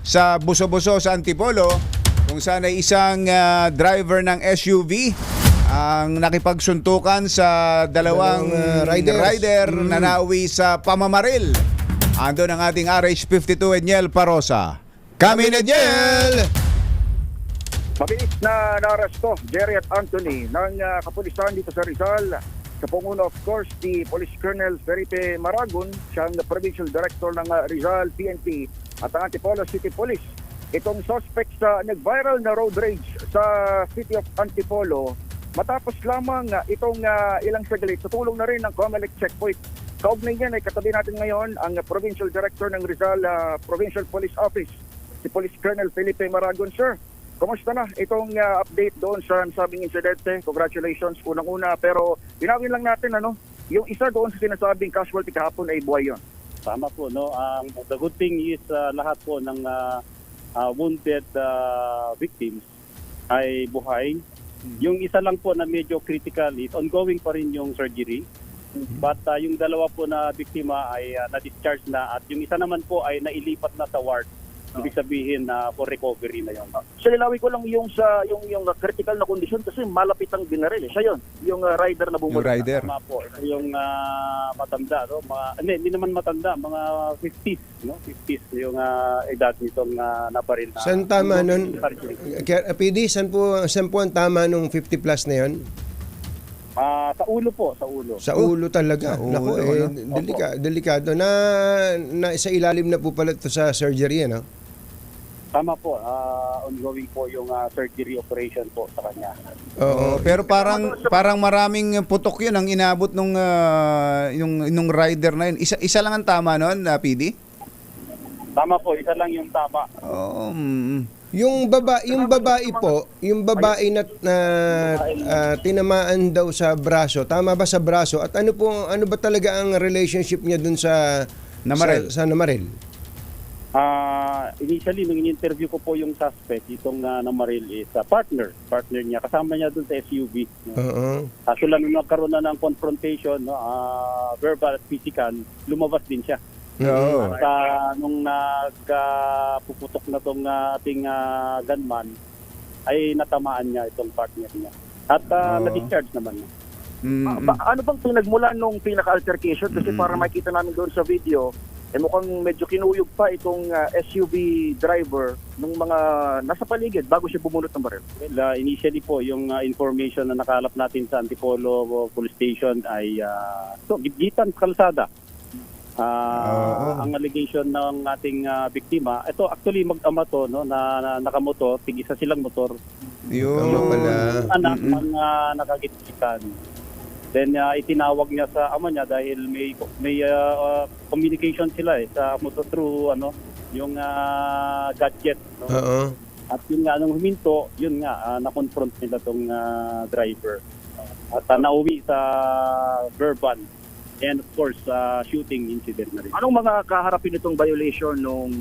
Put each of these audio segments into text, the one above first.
sa Buso-Buso sa Antipolo, kung saan ay isang driver ng SUV ang nakipagsuntukan sa dalawang rider na nauwi sa pamamaril. Ando ng ating RH52 Enyel Parosa. Kami ni Enyel! Mabilis na narasto Jerry at Anthony ng kapulisan dito sa Rizal. Sa panguna of course si Police Colonel Felipe Maragon, siyang Provincial Director ng Rizal PNP at ang Antipolo City Police. Itong suspect sa nag-viral na road rage sa City of Antipolo matapos lamang itong ilang saglit sa tulong na rin ng Comelec checkpoint. Kaugnay niyan ay katabi natin ngayon ang Provincial Director ng Rizal Provincial Police Office, si Police Colonel Felipe Maragon. Sir, kumusta na itong update doon sa nasabing insidente? Congratulations unang-una, pero linawin lang natin yung isa doon sa sinasabing casualty kahapon ay buhay yun. Tama po, no. The good thing is lahat po ng wounded victims ay buhay. Yung isa lang po na medyo critical is ongoing pa rin yung surgery. But yung dalawa po na biktima ay na-discharge na at yung isa naman po ay nailipat na sa ward. Ibig sabihin na for recovery na yun. So lilawi ko lang yung critical na condition kasi malapit ang binaril. Siya yun, yung rider na bumulong. Yung rider. Tama po. Ito yung matanda, no? Hindi naman matanda, mga 50s, no? 50s yung edad nitong nabaril na. Saan tama nun? PD, saan po ang tama nung 50 plus na yun? Sa ulo po, sa ulo. Sa ulo talaga. Sa ulo, Naku, delikado na sa ilalim na po pala ito sa surgery, ano? Tama po, ongoing po yung surgery operation po sa kanya. Oo, pero parang maraming putok 'yun ang inabot nung rider na 'yun. Isa lang ang tama noon, PD? Tama po, isa lang yung tama. Oo. Yung babae na tinamaan daw sa braso. Tama ba sa braso? At ano ba talaga ang relationship niya dun sa Namaril? Sa Namaril? Initially, nung in-interview ko po yung suspect, itong namaril is partner niya. Kasama niya dun sa SUV. Kaso lang nung nagkaroon na ng confrontation, verbal at physical, lumabas din siya. Oo. At nung nagpuputok na itong ating gunman, ay natamaan niya itong partner niya. At na-discharge naman niya. Ano bang pinagmulan nung pinaka-altercation? Kasi para makita namin doon sa video, mukhang medyo kinuyog pa itong SUV driver ng mga nasa paligid bago siya bumunot ng baril. Well, initially po, yung information na nakalap natin sa Antipolo Police Station ay gigitan kalsada. Ang allegation ng ating biktima, ito actually mag-ama to, no, na nakamotor, tig-isa silang motor. Yun pala. Anak ang nakagitikan. Then itinawag niya sa ama niya dahil may communication sila sa motor through yung gadget, no? At yun nga nung huminto, yun nga na-confront nila tong driver. At nauwi sa verbal. And of course, shooting incident na rin. Anong mga kaharapin itong violation nung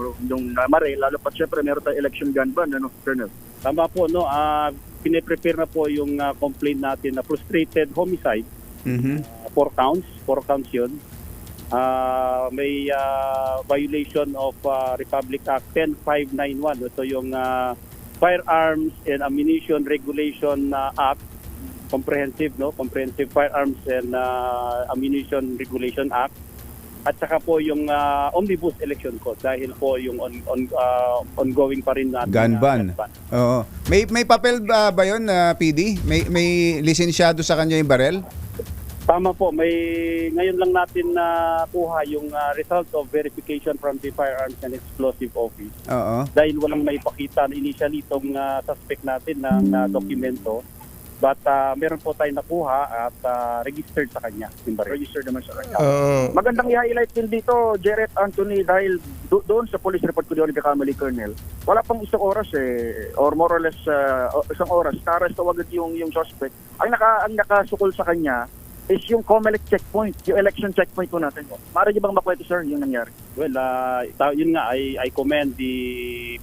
namaril? Lalo pa siyempre meron tayong election gun ban, Colonel? Tama po, no? Pine-prepare na po yung complaint natin na frustrated homicide. 4 counts yun. May violation of Republic Act 10591. Ito yung Firearms and Ammunition Regulation Act. Comprehensive Firearms and Ammunition Regulation Act. At saka po yung Omnibus Election Code dahil po yung ongoing pa rin natin Gun ban. Oo. May papel ba 'yon, PD? May lisensyado sa kanya yung barel? Tama po, ngayon lang natin kuha yung result of verification from the Firearms and Explosive Office. Oo. Dahil walang maipakita initially itong suspect natin ng dokumento. But meron po tayong nakuha at registered sa kanya. Registered naman sa kanya. Magandang i-highlight din dito, Jared Anthony, dahil doon sa police report ko doon ni Kamali Colonel, wala pang isang oras or more or less isang oras, na-arrest agad yung suspect. Ang nakasukol sa kanya is yung Comelec checkpoint, yung election checkpoint po natin. Maaari niyo bang makwento, sir, yung nangyari? Well, yun nga, I commend the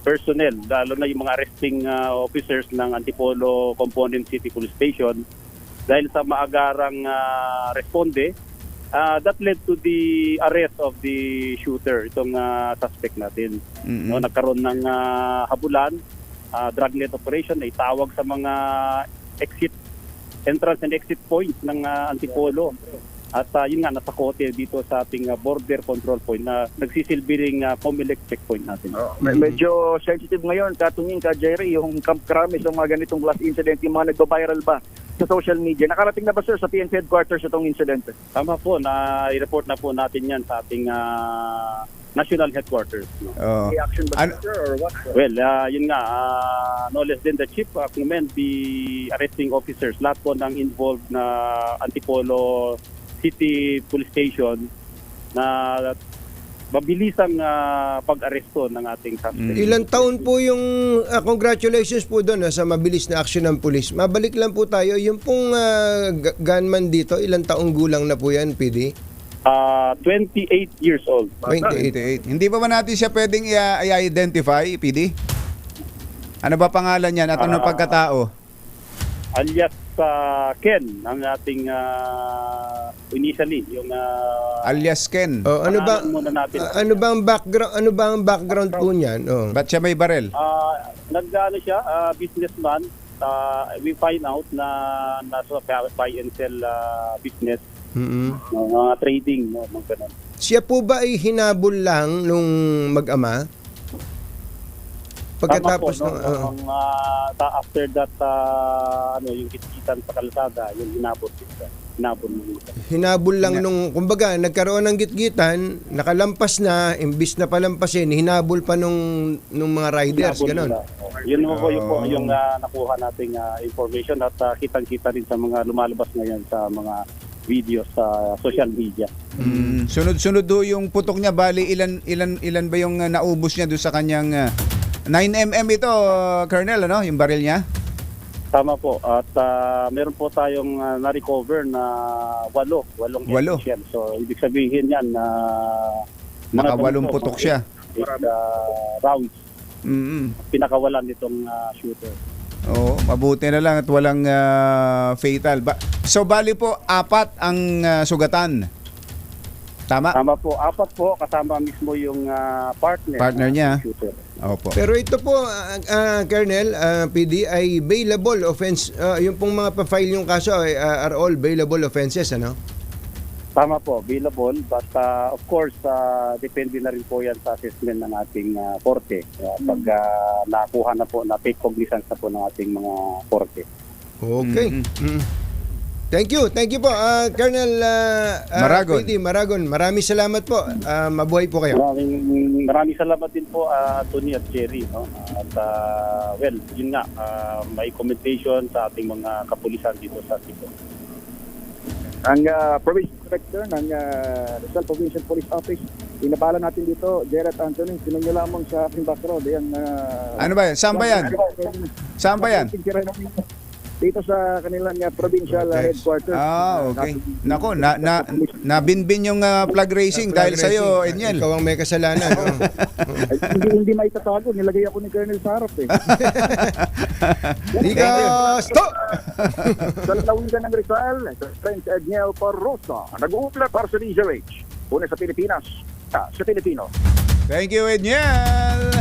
personnel, lalo na yung mga arresting officers ng Antipolo Component City Police Station dahil sa maagarang responde that led to the arrest of the shooter, itong suspect natin. Mm-mm. No, nagkaroon ng habulan, drug-led operation, na itawag sa mga entrance and exit points ng Antipolo. At yun nga, natakote dito sa ating border control point na nagsisilbing Comelec checkpoint natin. Medyo sensitive ngayon, katungin ka, Jerry, yung Camp Kramis, yung mga ganitong class incident, yung mga nagba-viral ba sa social media. Nakarating na ba, sir, sa PNP headquarters itong incident? Tama po, i-report na po natin yan sa ating national headquarters. No? Oo. Reaction ba, Ano- sir, or what? Well, yun nga, no less than the chief commend the arresting officers, lahat po ng involved na Antipolo City Police Station na mabilisang pag-aresto ng ating suspect. Ilang taon po yung congratulations po doon sa mabilis na action ng pulis. Mabalik lang po tayo, yung pong gunman dito, ilang taong gulang na po yan, PD? 28 years old. 28. 28. Hindi ba natin siya pwedeng i-identify, PD? Ano ba pangalan niyan at anong pagkatao? Alias Ken, ang ating initially, yung Alias Ken. Oh, ano ba pangalan muna natin. ano ba ang background po niyan? Oh. Ba't siya may barel? Nag-ano siya, businessman. We find out na nasa buy and sell business, Mm-mm. mga trading, no, mga ganun. Siya po ba ay hinabol lang nung mag-ama? Pagkatapos Tama po, ng after that, yung kitkitan sa kalsada, yung hinabol siya. hinabol lang nung, kumbaga, nagkaroon ng gitgitan, nakalampas na, imbis na palampasin, hinabol pa nung mga riders, Hinabol ganon. nila. Yun po yung nakuha nating information at kitang-kita rin sa mga lumalabas ngayon sa mga videos sa social media. Sunod-sunod do yung putok niya, bali ilan ba yung naubos niya doon sa kanyang 9mm ito, Colonel, ano, yung baril niya? Tama po. At meron po tayong na-recover na walong Walo. shell. So, ibig sabihin yan na Nakawalong putok siya. Rounds. Mm. Pinakawalan nitong shooter. Oo, mabuti na lang at walang fatal. So bali po 4 ang sugatan. Tama? Tama po. 4 po kasama mismo yung partner Niya. shooter. Opo. Pero ito po, Colonel, PD, ay bailable offense. Yung pong mga pa-file yung kaso are all bailable offenses, ano? Tama po, available. But of course, depende na rin po yan sa assessment ng ating korte. Pag nakuha na po, na-take cognizance na po ng ating mga korte. Okay. Thank you po, Colonel Maragon. PD Maragon. Maraming salamat po. Mabuhay po kayo. Maraming salamat din po, Tony at Jerry. No? At well, yun nga, may commendation sa ating mga kapulisan dito sa Cebu. Ang Provincial Director ng Rizal Provincial Police Office, inabala natin dito, Gerard Anthony, sinan niyo lamang sa ating background. Ano ba yan? Saan ba yan? Saan ba yan? Dito sa kanilang provincial headquarters. Okay. Nako, nabinbin yung flag racing dahil sa iyo, Enyel. Ikaw ang may kasalanan. No? Hindi maitatago, nilagay ako ni Colonel sa harap eh. Stop! Sa lalawigan ng Rizal, Prince Edniel Parrosa, nag-uukla para sa DZRH. Una sa Pilipinas, sa Pilipino. Thank you, Enyel.